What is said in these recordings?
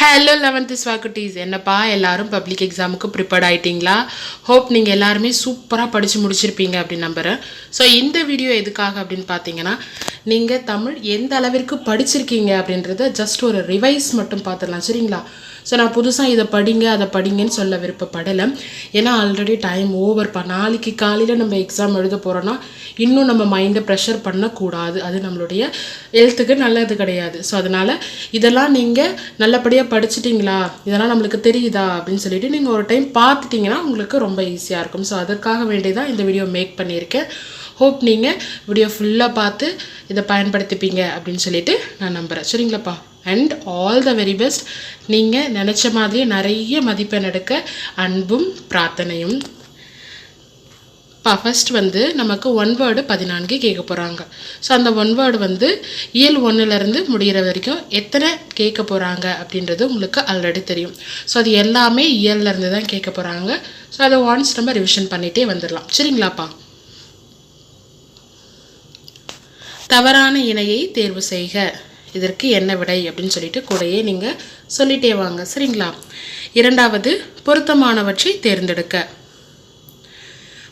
Hello 11th ஸ்வாக்குட்டீஸ், என்னப்பா எல்லாரும் public எக்ஸாமுக்கு ப்ரிப்பேர்ட் ஆகிட்டிங்களா? ஹோப் நீங்கள் எல்லாருமே சூப்பராக படித்து முடிச்சிருப்பீங்க அப்படின்னு நம்புகிறேன். ஸோ இந்த வீடியோ எதுக்காக அப்படின்னு பார்த்தீங்கன்னா, நீங்கள் தமிழ் எந்த அளவிற்கு படிச்சிருக்கீங்க அப்படின்றத ஜஸ்ட் ஒரு ரிவைஸ் மட்டும் பார்த்துடலாம், சரிங்களா? ஸோ நான் புதுசாக இதை படிங்க அதை படிங்கன்னு சொல்ல விருப்பப்படலை. ஏன்னா ஆல்ரெடி டைம் ஓவர்ப்பா. நாளைக்கு காலையில் நம்ம எக்ஸாம் எழுத போகிறோன்னா இன்னும் நம்ம மைண்டை ப்ரெஷர் பண்ணக்கூடாது. அது நம்மளுடைய ஹெல்த்துக்கு நல்லது கிடையாது. ஸோ அதனால் இதெல்லாம் நீங்கள் நல்லபடியாக படிச்சிட்டிங்களா, இதெல்லாம் நம்மளுக்கு தெரியுதா அப்படின்னு சொல்லிட்டு நீங்கள் ஒரு டைம் பார்த்துட்டிங்கன்னா உங்களுக்கு ரொம்ப ஈஸியாக இருக்கும். ஸோ அதற்காக வேண்டியதான் இந்த வீடியோ மேக் பண்ணியிருக்கேன். ஹோப் நீங்கள் வீடியோ ஃபுல்லாக பார்த்து இதை பயன்படுத்திப்பீங்க அப்படின்னு சொல்லிட்டு நான் நம்புகிறேன், சரிங்களாப்பா? And all the very best. நீங்கள் நினச்ச மாதிரியே நிறைய மதிப்பெண் எடுக்க அன்பும் பிரார்த்தனையும். ஃபர்ஸ்ட் நமக்கு 1 வேர்டு 14 கேட்க போகிறாங்க. ஸோ அந்த 1 வேர்டு இயல் 1லேருந்து முடிகிற வரைக்கும் எத்தனை கேட்க போகிறாங்க அப்படின்றது உங்களுக்கு ஆல்ரெடி தெரியும். ஸோ அது எல்லாமே இயல்லேருந்து தான் கேட்க போகிறாங்க. ஸோ அதை ஒன்ஸ் நம்ம ரிவிஷன் பண்ணிகிட்டே வந்துடலாம், சரிங்களாப்பா? தவறான இணையை தேர்வு செய்க. இதற்கு என்ன விடை அப்படின்னு சொல்லிட்டு கூடயே நீங்கள் சொல்லிட்டே வாங்க, சரிங்களா? இரண்டாவது, பொருத்தமானவற்றை தேர்ந்தெடுக்க.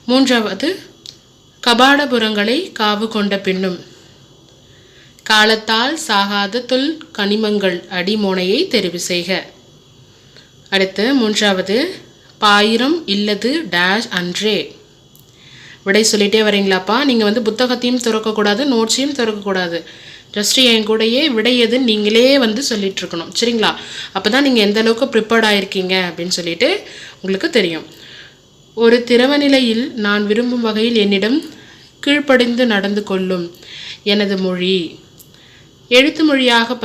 மூன்றாவது, கபாடபுரங்களை காவு கொண்ட பின்னும் காலத்தால் சாகாத தொல் கனிமங்கள் அடிமோனையை தெரிவு செய்க. அடுத்து மூன்றாவது, பாயிரம் இல்லது டேஷ் அன்றே. விடை சொல்லிட்டே வரீங்களாப்பா? நீங்கள் புத்தகத்தையும் திறக்கக்கூடாது, நோட்ஸையும் திறக்கக்கூடாது. ஜஸ்ட்டு என் கூடயே விடை எதுன்னு நீங்களே சொல்லிட்டு இருக்கணும், சரிங்களா? அப்போ தான் நீங்கள் எந்த அளவுக்கு ப்ரிப்பேர்ட் ஆகிருக்கீங்க அப்படின்னு சொல்லிட்டு உங்களுக்கு தெரியும். ஒரு திரவநிலையில் நான் விரும்பும் வகையில் என்னிடம் கீழ்ப்படிந்து நடந்து கொள்ளும் எனது மொழி எழுத்து மொழியாக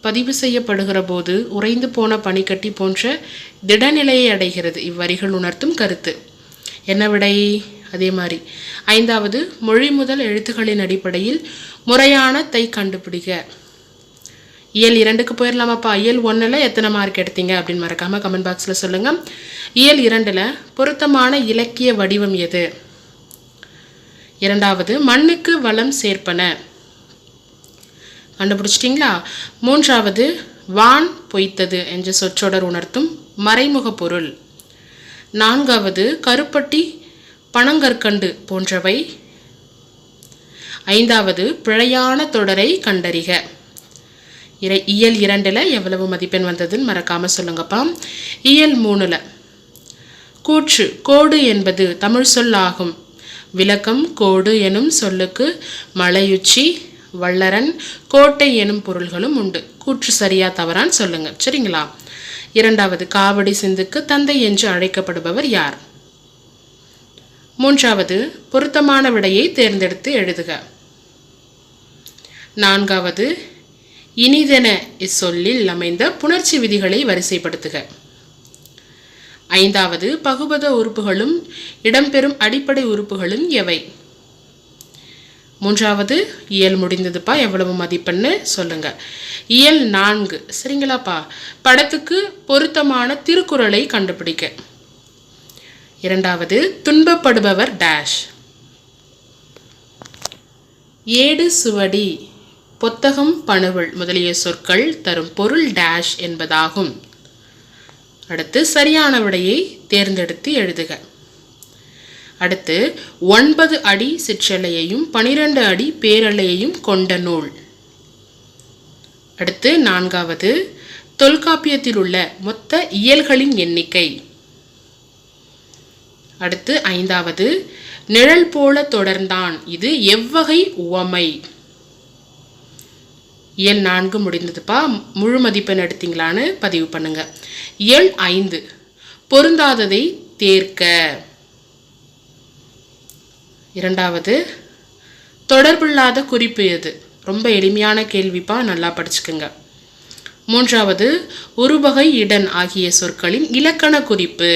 பதிவு செய்யப்படுகிற போது உறைந்து போன பனிக்கட்டி போன்ற திடநிலையை அடைகிறது. இவ்வரிகள் உணர்த்தும் கருத்து என்ன விடை? அதே மாதிரி ஐந்தாவது, மொழி முதல் எழுத்துக்களின் அடிப்படையில் முறையான தை கண்டுபிடிக்க. இயல் 2க்கு போயிடலாமாப்பா? இயல் 1ல் எத்தனை மார்க் எடுத்தீங்க அப்படின்னு மறக்காமல் கமெண்ட் பாக்ஸில் சொல்லுங்கள். இயல் 2ல் பொருத்தமான இலக்கிய வடிவம் எது? இரண்டாவது, மண்ணுக்கு வளம் சேர்ப்பன. கண்டுபிடிச்சிட்டிங்களா? மூன்றாவது, வான் பொய்த்தது என்ற சொற்றொடர் உணர்த்தும் மறைமுக பொருள். நான்காவது, கருப்பட்டி பனங்கற்கண்டு போன்றவை. ஐந்தாவது, பிழையான தொடரை கண்டறிக. இயல் 2ல் எவ்வளவு மதிப்பெண் வந்ததுன்னு மறக்காமல் சொல்லுங்கப்பா. இயல் 3ல் கூற்று கோடு என்பது தமிழ் சொல் ஆகும். விளக்கம், கோடு எனும் சொல்லுக்கு மலையுச்சி, வள்ளரன், கோட்டை எனும் பொருள்களும் உண்டு. கூற்று சரியா தவறான்னு சொல்லுங்க, சரிங்களா? இரண்டாவது, காவடி சிந்துக்கு தந்தை என்று அழைக்கப்படுபவர் யார்? மூன்றாவது, பொருத்தமான விடையை தேர்ந்தெடுத்து எழுதுக. நான்காவது, இனிதென இச்சொல்லில் அமைந்த புணர்ச்சி விதிகளை வரிசைப்படுத்துக. ஐந்தாவது, பகுபத உறுப்புகளும் இடம்பெறும் அடிப்படை உறுப்புகளும் எவை? மூன்றாவது இயல் முடிந்ததுப்பா. எவ்வளவு மதிப்பெண்ணு சொல்லுங்க. இயல் 4, சரிங்களாப்பா? படத்துக்கு பொருத்தமான திருக்குறளை கண்டுபிடிக்க. இரண்டாவது, துன்பப்படுபவர் டேஷ். ஏடு சுவடி, பொத்தகம், பணுவல் முதலிய சொற்கள் தரும் பொருள் டேஷ் என்பதாகும். அடுத்து சரியான விடையை தேர்ந்தெடுத்து எழுதுக. அடுத்து 9 அடி சிற்றலையையும் 12 அடி பேரலையையும் கொண்ட நூல். அடுத்து நான்காவது, தொல்காப்பியத்தில் உள்ள மொத்த இயல்களின் எண்ணிக்கை. அடுத்து ஐந்தாவது, நிழல் போல தொடர்ந்தான், இது எவ்வகை உவமை? இயல் 4 முடிந்ததுப்பா. முழு மதிப்பெண் எடுத்தீங்களான்னு பதிவு பண்ணுங்க. இயல் 5, பொருந்தாததை தேர்க்க. இரண்டாவது, தொடர்பில்லாத குறிப்பு எது? ரொம்ப எளிமையான கேள்விப்பா, நல்லா படிச்சுக்குங்க. மூன்றாவது, உருவகை, இடன் ஆகிய சொற்களின் இலக்கண குறிப்பு.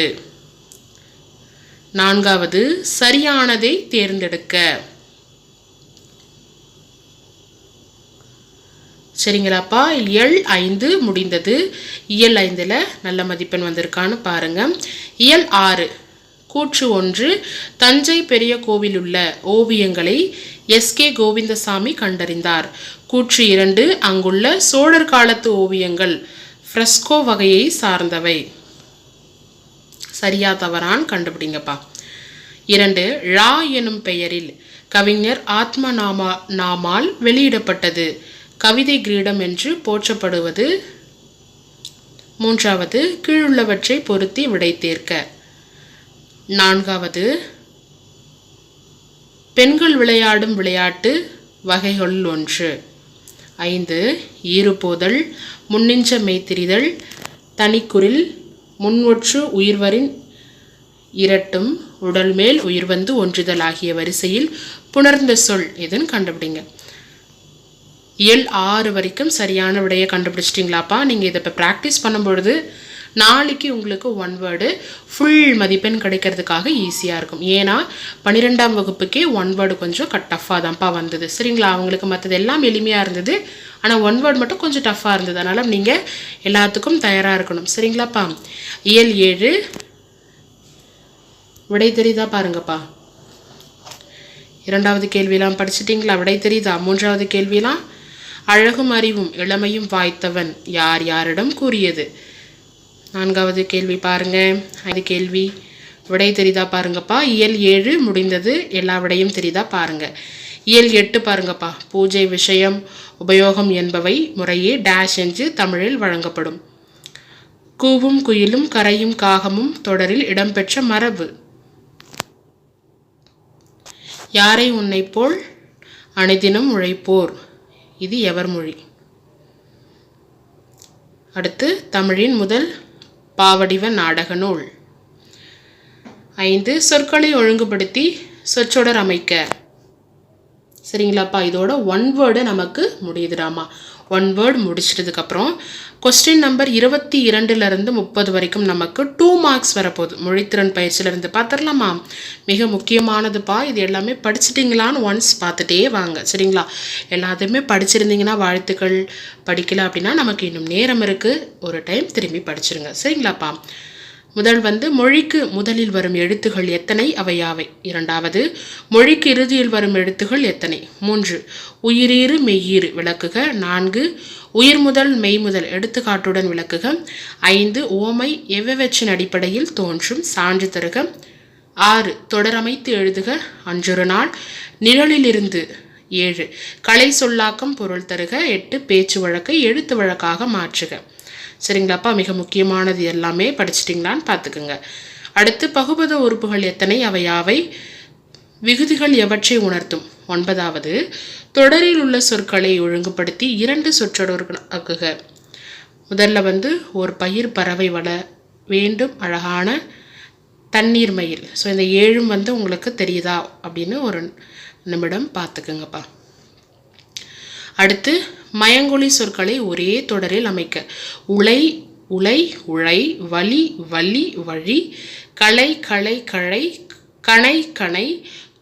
நான்காவது, சரியானதை தேர்ந்தெடுக்க. சரிங்களாப்பா? இயல் 5 முடிந்தது. இயல் 5ல் நல்ல மதிப்பெண் வந்திருக்கான்னு பாருங்க. இயல் 6, கூற்று 1, தஞ்சை பெரிய கோவில் உள்ள ஓவியங்களை எஸ்கே கோவிந்தசாமி கண்டறிந்தார். கூற்று 2, அங்குள்ள சோழர் காலத்து ஓவியங்கள் ஃப்ரெஸ்கோ வகையை சார்ந்தவை. சரியா தவறான் கண்டுபிடிங்கப்பா. 2 ழா எனும் பெயரில் கவிஞர் ஆத்மநாமால் வெளியிடப்பட்டது கவிதை கிரீடம் என்று போற்றப்படுவது. 3வது கீழுள்ளவற்றை பொருத்தி விடை தேர்க்க. 4வது பெண்கள் விளையாடும் விளையாட்டு வகைகளுள் ஒன்று. 5 ஈறுபோதல், முன்னின்ற மெய்த்திரிதல், தனிக்குறில், முன்ஒற்று உயிர்வரின் இரட்டும், உடல் மேல் உயிர்வந்து ஒன்றுதல் ஆகிய வரிசையில் புணர்ந்த சொல் எதுன்னு கண்டுபிடிங்க. இயல் 6 வரைக்கும் சரியான விடையை கண்டுபிடிச்சிட்டிங்களாப்பா. நீங்கள் இதை இப்போ ப்ராக்டிஸ் பண்ணும்பொழுது நாளைக்கு உங்களுக்கு 1 வேர்டு ஃபுல் மதிப்பெண் கிடைக்கிறதுக்காக ஈஸியாக இருக்கும். ஏன்னா 12ஆம் வகுப்புக்கே 1 வேர்டு கொஞ்சம் டஃப்பாக தான்ப்பா வந்தது. சரிங்களா? அவங்களுக்கு மற்றது எல்லாம் எளிமையாக இருந்தது, ஆனால் 1 வேர்டு மட்டும் கொஞ்சம் டஃப்பாக இருந்தது. அதனால் நீங்கள் எல்லாத்துக்கும் தயாராக இருக்கணும். சரிங்களாப்பா? இயல் 7 விடை தெரியுதா பாருங்கப்பா. 2வது கேள்வியெல்லாம் படிச்சிட்டிங்களா? விடை தெரியுதா? 3வது கேள்வியெல்லாம் அழகும் அறிவும் இளமையும் வாய்த்தவன் யார் யாரிடம் கூறியது? 4வது கேள்வி பாருங்க. 5 கேள்வி விடை தெரியுதா பாருங்கப்பா. இயல் 7 முடிந்தது. எல்லா விடையும் தெரியுதா பாருங்க. இயல் 8 பாருங்கப்பா. பூஜை விஷயம் உபயோகம் என்பவை முறையே டேஷ் என்று தமிழில் வழங்கப்படும். கூவும் குயிலும் கரையும் காகமும் தொடரில் இடம்பெற்ற மரபு. யாரை உன்னை போல் அனைதினம் உழைப்போர், இது எவர் மொழி? அடுத்து தமிழின் முதல் பாவடிவ நாடக நூல். 5 சொற்களை ஒழுங்குபடுத்தி சொற்றொடர் அமைக்க. சரிங்களாப்பா? இதோட 1 வேர்டு நமக்கு முடியுதுடாமா. 1 வேர்டு முடிச்சிட்டதுக்கப்புறம் கொஸ்டின் நம்பர் 22லேருந்து 30 வரைக்கும் நமக்கு 2 மார்க்ஸ் வரப்போகுது. மொழித்திறன் பயிற்சியிலேருந்து பார்த்துடலாமா? மிக முக்கியமானதுப்பா. இது எல்லாமே படிச்சிட்டிங்களான்னு ஒன்ஸ் பார்த்துட்டே வாங்க. சரிங்களா? எல்லாத்தையுமே படிச்சிருந்தீங்கன்னா வாழ்த்துக்கள். படிக்கல அப்படின்னா நமக்கு இன்னும் நேரம் இருக்குது. ஒரு டைம் திரும்பி படிச்சிருங்க. சரிங்களாப்பா? முதல் மொழிக்கு முதலில் வரும் எழுத்துகள் எத்தனை, அவை யாவை? 2வது மொழிக்கு இறுதியில் வரும் எழுத்துகள் எத்தனை? 3 உயிரீறு மெய்யீறு விளக்குக. 4 உயிர் முதல் மெய் முதல் எடுத்துக்காட்டுடன் விளக்குக. 5 ஓமை எவ்வவற்றின் அடிப்படையில் தோன்றும், சான்று தருக. 6 தொடரமைத்து எழுதுக. அன்றொரு நாள் நிழலிலிருந்து. 7 கலை சொல்லாக்கம் பொருள் தருக. 8 பேச்சு வழக்கை எழுத்து வழக்காக மாற்றுக. சரிங்களாப்பா? மிக முக்கியமானது எல்லாமே படிச்சிட்டிங்களான்னு பார்த்துக்குங்க. அடுத்து பகுபத உறுப்புகள் எத்தனை, அவை யாவை? விகுதிகள் எவற்றை உணர்த்தும்? 9வது தொடரில் உள்ள சொற்களை ஒழுங்குபடுத்தி 2 சொற்றொடராக்குக. முதல்ல ஒரு பயிர் பறவை வள வேண்டும் அழகான தண்ணீர் மயில். ஸோ இந்த 7 உங்களுக்கு தெரியுதா அப்படின்னு ஒரு நிமிடம் பார்த்துக்குங்கப்பா. அடுத்து மயங்கொலி சொற்களை ஒரே தொடரில் அமைக்க. உலை உலை உழை, வலி வலி வழி, களை களை கழை, கணை கணை,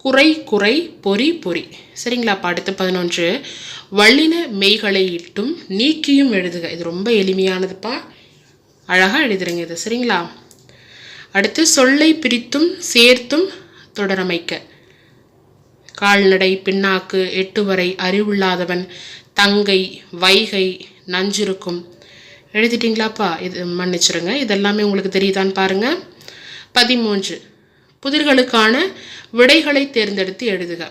குறை குறை, பொறி பொறி. சரிங்களாப்பா? அடுத்து 11 வல்லின மெய்களை இட்டும் நீக்கியும் எழுதுக. இது ரொம்ப எளிமையானதுப்பா, அழகாக எழுதுறீங்க இது. சரிங்களா? அடுத்து சொல்லை பிரித்தும் சேர்த்தும் தொடரமைக்க. கால்நடை, பின்னாக்கு, 8 வரை, அறிவுள்ளாதவன், தங்கை, வைகை, நஞ்சிருக்கும். எழுதிட்டிங்களாப்பா? இது மன்னிச்சிருங்க, இதெல்லாமே உங்களுக்கு தெரியுதான்னு பாருங்க. 13 புதிர்களுக்கான விடைகளை தேர்ந்தெடுத்து எழுதுக.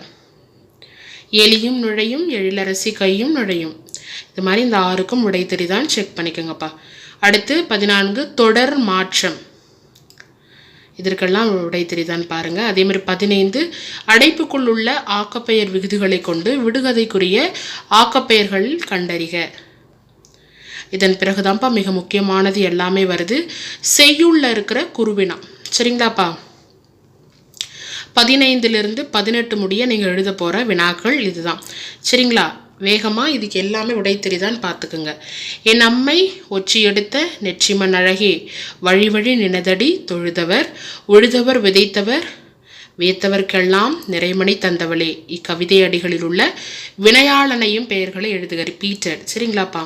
எலியும் நுழையும், எழிலரசி கையும் நுழையும். இது மாதிரி இந்த 6க்கும் விடை தெரியுதான்னு செக் பண்ணிக்கோங்கப்பா. அடுத்து 14 தொடர் மாற்றம். இதற்கெல்லாம் விடை தெரியுதான்னு பாருங்க. அதே மாதிரி 15 அடைப்புக்குள் உள்ள ஆக்கப்பெயர் விகுதிகளை கொண்டு விடுகதைக்குரிய ஆக்கப்பெயர்கள் கண்டறிக. இதன் பிறகுதான்ப்பா மிக முக்கியமானது எல்லாமே வருது. செய்யுள்ள இருக்கிற குருவினா. சரிங்களாப்பா? 15லிருந்து 18 முடிய நீங்கள் எழுத போகிற வினாக்கள் இதுதான். சரிங்களா? வேகமாக இதுக்கு எல்லாமே விடை தெரியுதான்னு பார்த்துக்குங்க. என் அம்மை ஒற்றி எடுத்த நெற்றிமன் அழகே, வழி வழி நினதடி தொழுதவர், உழுதவர் விதைத்தவர், வியத்தவர்க்கெல்லாம் நிறைமணி தந்தவளே. இக்கவிதை அடிகளில் உள்ள வினையாளனையும் பெயர்களை எழுதுக. ரிப்பீட்டட். சரிங்களாப்பா?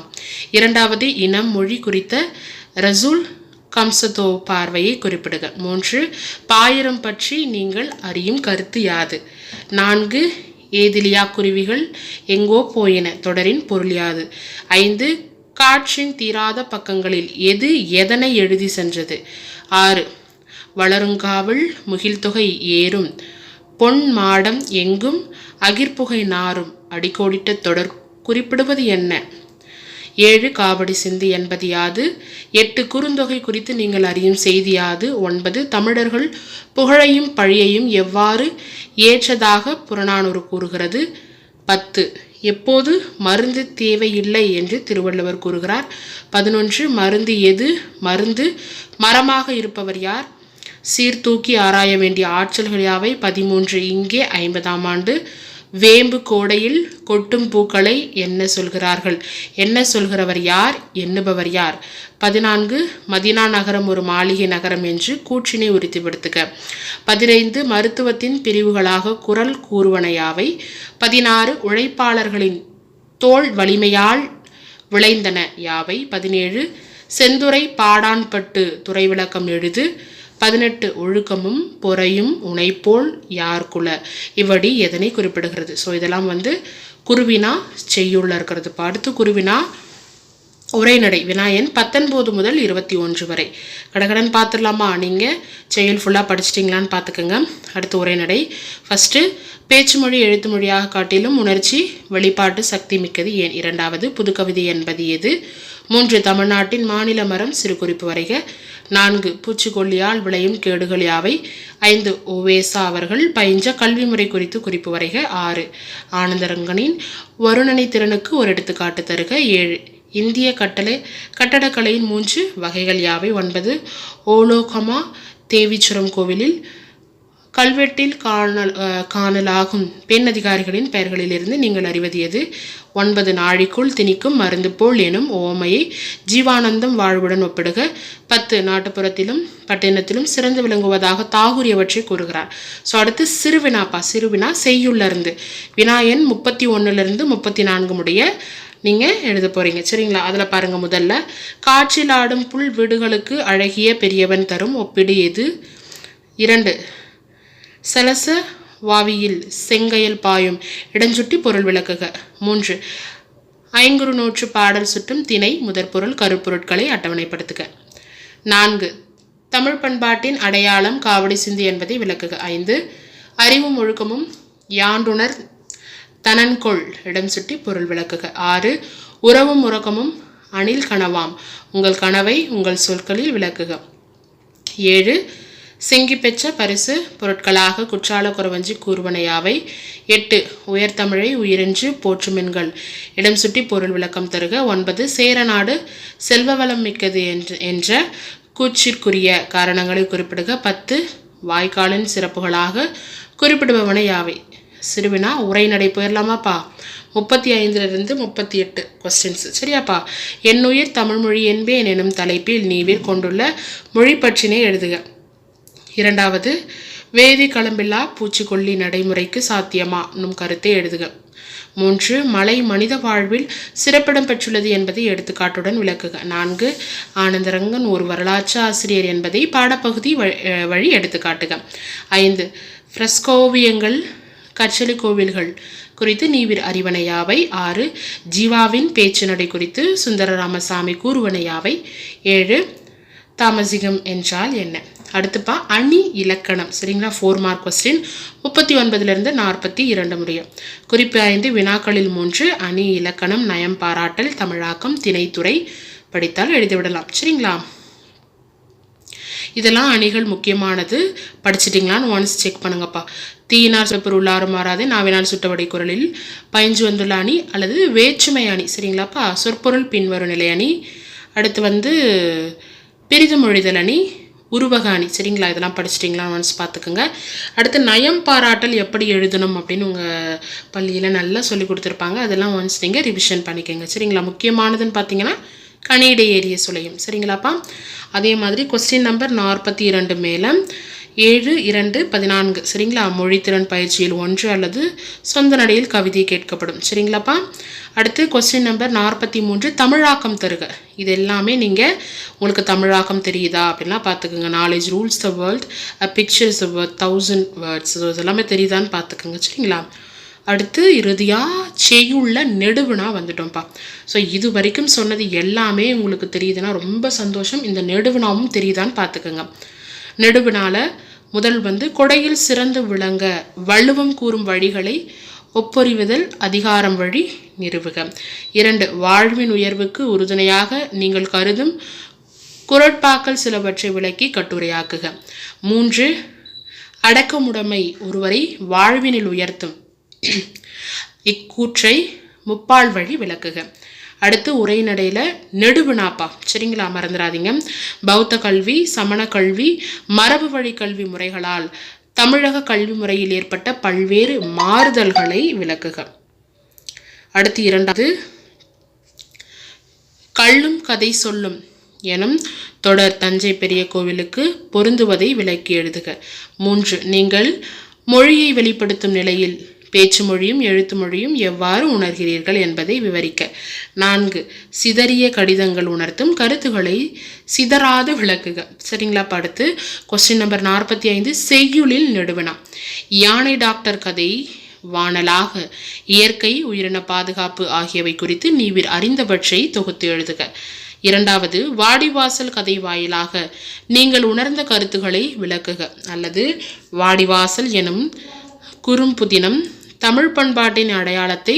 2வது இனம் மொழி குறித்த ரசூல் கம்சதோ பார்வையை குறிப்பிடுக. 3 பாயிரம் பற்றி நீங்கள் அறியும் கருத்து யாது? 4 ஏதிலியா குருவிகள் எங்கோ போயின தொடரின் பொருள் யாது? 5 காற்றின் தீராத பக்கங்களில் எது எதனை எழுதி சென்றது? 6. வளருங்காவல் முகில்தொகை ஏறும் பொன் மாடம் எங்கும் அகிர்புகை நாரும் அடிக்கோடிட்ட தொடர் குறிப்பிடுவது என்ன? 7. காவடி சிந்து என்பது யாது? 8. குறுந்தொகை குறித்து நீங்கள் அறியும் செய்தி யாது? 9. தமிழர்கள் புகழையும் பழியையும் எவ்வாறு ஏற்றதாக புறநானூறு கூறுகிறது? 10. எப்போது மருந்து தேவையில்லை என்று திருவள்ளுவர் கூறுகிறார்? 11. மருந்து எது? மருந்து மரமாக இருப்பவர் யார்? சீர்தூக்கி ஆராய வேண்டிய ஆற்றல்கள் யாவை? 13. இங்கே 50ஆம் ஆண்டு வேம்பு கோடையில் கொட்டும் பூக்களை என்ன சொல்கிறார்கள்? என்ன சொல்கிறவர் யார்? எண்ணுபவர் யார்? 14. மதினா நகரம் ஒரு மாளிகை நகரம் என்று கூற்றினை உறுதிப்படுத்துக. 15. மருத்துவத்தின் பிரிவுகளாக குரல் கூறுவன யாவை? 16. உழைப்பாளர்களின் தோல் வலிமையால் விளைந்தன யாவை? 17. செந்துறை பாடான்பட்டு துறை விளக்கம் எழுது. 18. ஒழுக்கமும் பொறையும் உனைப்போல் யார்குல இவ்வடி எதனை குறிப்பிடுகிறது? ஸோ இதெல்லாம் குருவினா செய்யுள்ள இருக்கிறது. அடுத்து குருவினா உரைநடை வினா எண் 19 முதல் 21 வரை கடகடன் பார்த்துடலாமா? நீங்கள் செயல் ஃபுல்லாக படிச்சிட்டிங்களான்னு பார்த்துக்கோங்க. அடுத்து உரைநடை. ஃபஸ்ட்டு பேச்சு மொழி எழுத்து மொழியாக காட்டிலும் உணர்ச்சி வெளிப்பாட்டு சக்தி மிக்கது ஏன்? 2. புதுக்கவிதை என்பது எது? 3. தமிழ்நாட்டின் மாநில மரம் சிறு குறிப்பு வரைக. 4. பூச்சிக்கொல்லியால் விளையும் கேடுகள் யாவை? 5. ஓவேசா அவர்கள் பயின்ற கல்வி முறை குறித்து குறிப்பு வரைக. 6. ஆனந்தரங்கனின் வருணனை திறனுக்கு ஒரு எடுத்துக்காட்டு தருக. 7. இந்திய கட்டடக்கலையின் 3 வகைகள் யாவை? 9. ஓலோகமா தேவீச்சுரம் கோவிலில் கல்வெட்டில் காணலாகும் பெண் அதிகாரிகளின் பெயர்களிலிருந்து நீங்கள் அறிவது எது? 9. நாழிக்குள் திணிக்கும் மருந்து போல் எனும் ஓமையை ஜீவானந்தம் வாழ்வுடன் ஒப்பிடுக. 10. நாட்டுப்புறத்திலும் பட்டினத்திலும் சிறந்து விளங்குவதாக தாகூர் எவற்றை கூறுகிறார்? ஸோ அடுத்து சிறுவினாப்பா. சிறுவினா செய்யுள்ளருந்து வினா எண் 31 34 முடிய நீங்கள் எழுத போகிறீங்க. சரிங்களா? அதில் பாருங்கள். முதல்ல காற்றில் ஆடும் புல் வீடுகளுக்கு அழகிய பெரியவன் தரும் ஒப்பிடு எது? 2. சலச வாவியில் செங்கையல் பாயும் இடஞ்சுட்டி பொருள் விளக்குக. 3. ஐங்குறு நூற்று பாடல் சுட்டும் திணை முதற்பொருள் கருப்பொருட்களை அட்டவணைப்படுத்துக. 4. தமிழ் பண்பாட்டின் அடையாளம் காவடி சிந்து என்பதை விளக்குக. 5. அறிவும் ஒழுக்கமும் யாண்டுணர் தனன்கொள் இடம் சுட்டி பொருள் விளக்குக. 6. உறவும் உறக்கமும் அணில் கனவாம் உங்கள் கனவை உங்கள் சொற்களில் விளக்குக. 7. செங்கி பெற்ற பரிசு பொருட்களாக குற்றால குறவஞ்சி கூறுவன யாவை? 8. உயர்தமிழை உயிரென்று போற்றுமென்கள் இடம் சுட்டி பொருள் விளக்கம் தருக. 9. சேரநாடு செல்வ வளம் மிக்கது என்ற கூற்றிற்குரிய காரணங்களை குறிப்பிடுக. 10. வாய்க்காலின் சிறப்புகளாக குறிப்பிடுபவன யாவை? சிறுவினா உரைநடை போயிடலாமாப்பா? 35 38 கொஸ்டின்ஸ். சரியாப்பா? என்னுயிர் தமிழ்மொழி என்பேன் எனும் தலைப்பில் நீவிர் கொண்டுள்ள மொழி பற்றினை எழுதுக. 2. வேதி களம்பில்லா பூச்சிக்கொல்லி நடைமுறைக்கு சாத்தியமா என்னும் கருத்தை எழுதுக. 3. மலை மனித வாழ்வில் சிறப்பிடம் பெற்றுள்ளது என்பதை எடுத்துக்காட்டுடன் விளக்குக. 4. ஆனந்தரங்கன் ஒரு வரலாற்று ஆசிரியர் என்பதை பாடப்பகுதி வழி எடுத்துக்காட்டுக. 5. ஃப்ரெஸ்கோவியங்கள் கற்றலி கோவில்கள் குறித்து நீவிர் அறிவன யாவை? 6. ஜீவாவின் பேச்சு நடை குறித்து சுந்தர ராமசாமி கூறுவன யாவை? 7. தாமசிகம் என்றால் என்ன? அடுத்துப்பா அணி இலக்கணம். சரிங்களா? 4 மார்க் கொஸ்டின் 39 42 முடியும். குறிப்பு 5 வினாக்களில் 3 அணி இலக்கணம் நயம் பாராட்டல் தமிழாக்கம் திணைத்துறை படித்தால் எழுதிவிடலாம். சரிங்களா? இதெல்லாம் அணிகள் முக்கியமானது. படிச்சிட்டிங்களான்னு ஒன்ஸ் செக் பண்ணுங்கப்பா. தீயினார் சொற்பொருள் உள்ளாறு மாறாதே நாவினால் சுட்டவடை குரலில் பயின்று வந்துள்ள அணி அல்லது வேற்றுமை அணி. சரிங்களாப்பா? சொற்பொருள் பின்வரும் நிலை அணி. அடுத்து பிரிதுமொழிதல் அணி உருவக அணி. சரிங்களா? இதெல்லாம் படிச்சிட்டிங்களா ஒன்ஸ் பார்த்துக்குங்க. அடுத்து நயம் பாராட்டல் எப்படி எழுதணும் அப்படின்னு உங்கள் பள்ளியில் நல்லா சொல்லி கொடுத்துருப்பாங்க. அதெல்லாம் ஒன்ஸ் நீங்கள் ரிவிஷன் பண்ணிக்கோங்க. சரிங்களா? முக்கியமானதுன்னு பார்த்தீங்கன்னா கணிடை ஏறிய சுளையும். சரிங்களாப்பா? அதே மாதிரி கொஸ்டின் நம்பர் 42 மேலே 7-2-14. சரிங்களா? மொழித்திறன் பயிற்சியில் 1 அல்லது சொந்த நடையில் கவிதை கேட்கப்படும். சரிங்களாப்பா? அடுத்து கொஸ்டின் நம்பர் 43 தமிழாக்கம் தருக. இது எல்லாமே நீங்கள் உங்களுக்கு தமிழாக்கம் தெரியுதா அப்படின்லாம் பார்த்துக்குங்க. Knowledge rules the world, a picture is worth 1000 words. So இதெல்லாமே தெரியுதான்னு பார்த்துக்குங்க. சரிங்களா? அடுத்து இறுதியாக செய்யுள்ள நெடுவினா வந்துட்டோம்ப்பா. ஸோ இது வரைக்கும் சொன்னது எல்லாமே உங்களுக்கு தெரியுதுன்னா ரொம்ப சந்தோஷம். இந்த நெடுவினாவும் தெரியுதான்னு பார்த்துக்கோங்க. நெடுவினால முதல் கொடையில் சிறந்து விளங்க வள்ளுவம் கூறும் வழிகளை ஒப்பொறிவுதல் அதிகாரம் வழி நிறுவுக. 2 வாழ்வின் உயர்வுக்கு உறுதுணையாக நீங்கள் கருதும் குறட்பாக்கள் சிலவற்றை விளக்கி கட்டுரையாக்குக. 3 அடக்கமுடைமை ஒருவரை வாழ்வினில் உயர்த்தும் இக்கூற்றை முப்பால் வழி விளக்குக. அடுத்து உரைநடையில் நெடுவினாப்பா, சரிங்களா, மறந்துடாதீங்க. பௌத்த கல்வி, சமண கல்வி, மரபு வழி கல்வி முறைகளால் தமிழக கல்வி முறையில் ஏற்பட்ட பல்வேறு மாறுதல்களை விளக்குக. அடுத்து 2வது கள்ளும் கதை சொல்லும் எனும் தொடர் தஞ்சை பெரிய கோவிலுக்கு பொருந்துவதை விளக்கி எழுதுக. 3 நீங்கள் மொழியை வெளிப்படுத்தும் நிலையில் பேச்சு மொழியும் எழுத்து மொழியும் எவ்வாறு உணர்கிறீர்கள் என்பதை விவரிக்க. 4 சிதறிய கடிதங்கள் உணர்த்தும் கருத்துக்களை சிதறாது விளக்குக. சரிங்களா? அடுத்து கொஸ்டின் நம்பர் 45 செய்யுளில் நெடுவினா. யானை டாக்டர் கதை வானலாக இயற்கை உயிரின பாதுகாப்பு ஆகியவை குறித்து நீவிர் அறிந்தவற்றை தொகுத்து எழுதுக. 2வது வாடிவாசல் கதை வாயிலாக நீங்கள் உணர்ந்த கருத்துக்களை விளக்குக. அல்லது வாடிவாசல் எனும் குறும்புதினம் தமிழ் பண்பாட்டின் அடையாளத்தை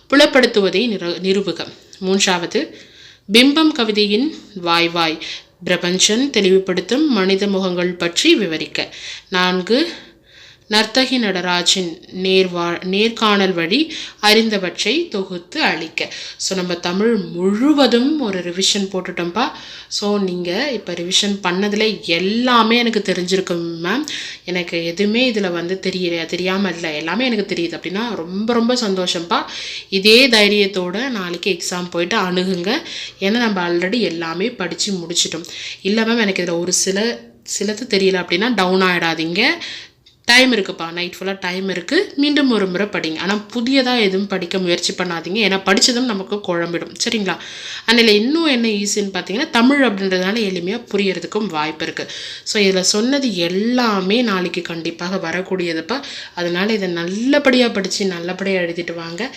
புலப்படுத்துவதை நிறுவுக. 3வது பிம்பம் கவிதையின் வாய்வாய் பிரபஞ்சன் தெளிவுபடுத்தும் மனித முகங்கள் பற்றி விவரிக்க. 4 நர்த்தகி நடராஜின் நேர்காணல் வழி அறிந்தவற்றை தொகுத்து அளிக்க. ஸோ நம்ம தமிழ் முழுவதும் ஒரு ரிவிஷன் போட்டுட்டோம்ப்பா. ஸோ நீங்கள் இப்போ ரிவிஷன் பண்ணதில் எல்லாமே எனக்கு தெரிஞ்சிருக்கும் மேம். எனக்கு எதுவுமே இதில் தெரியாமல் இல்லை, எல்லாமே எனக்கு தெரியுது அப்படின்னா ரொம்ப ரொம்ப சந்தோஷம்ப்பா. இதே தைரியத்தோடு நாளைக்கு எக்ஸாம் போயிட்டு அணுகுங்க. ஏன்னா நம்ம ஆல்ரெடி எல்லாமே படித்து முடிச்சிட்டோம். இல்லை மேம் எனக்கு இதில் ஒரு சிலது தெரியல அப்படின்னா டவுன் ஆகிடாதீங்க. டைம் இருக்குப்பா, நைட் ஃபுல்லாக டைம் இருக்குது. மீண்டும் ஒரு முறை படிங்க. ஆனால் புதியதாக எதுவும் படிக்க முயற்சி பண்ணாதீங்க. ஏன்னா படித்ததும் நமக்கு குழம்பிடும். சரிங்களா? அதில் இன்னும் என்ன ஈஸின்னு பார்த்தீங்கன்னா தமிழ் அப்படின்றதுனால எளிமையாக புரியறதுக்கும் வாய்ப்பு இருக்குது. ஸோ இதில் சொன்னது எல்லாமே நாளைக்கு கண்டிப்பாக வரக்கூடியதுப்பா. அதனால் இதை நல்லபடியாக படித்து நல்லபடியாக எழுதிட்டு வாங்க.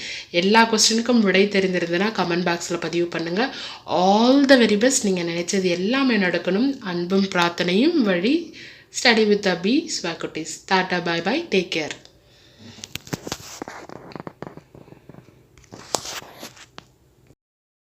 எல்லா கொஸ்டினுக்கும் விடை தெரிந்திருந்ததுன்னா கமெண்ட் பாக்ஸில் பதிவு பண்ணுங்கள். All the very best. நீங்கள் நினைச்சது எல்லாமே நடக்கணும். அன்பும் பிரார்த்தனையும் வழி. Study with Abhi Swakutis. Tata, bye bye. Take care.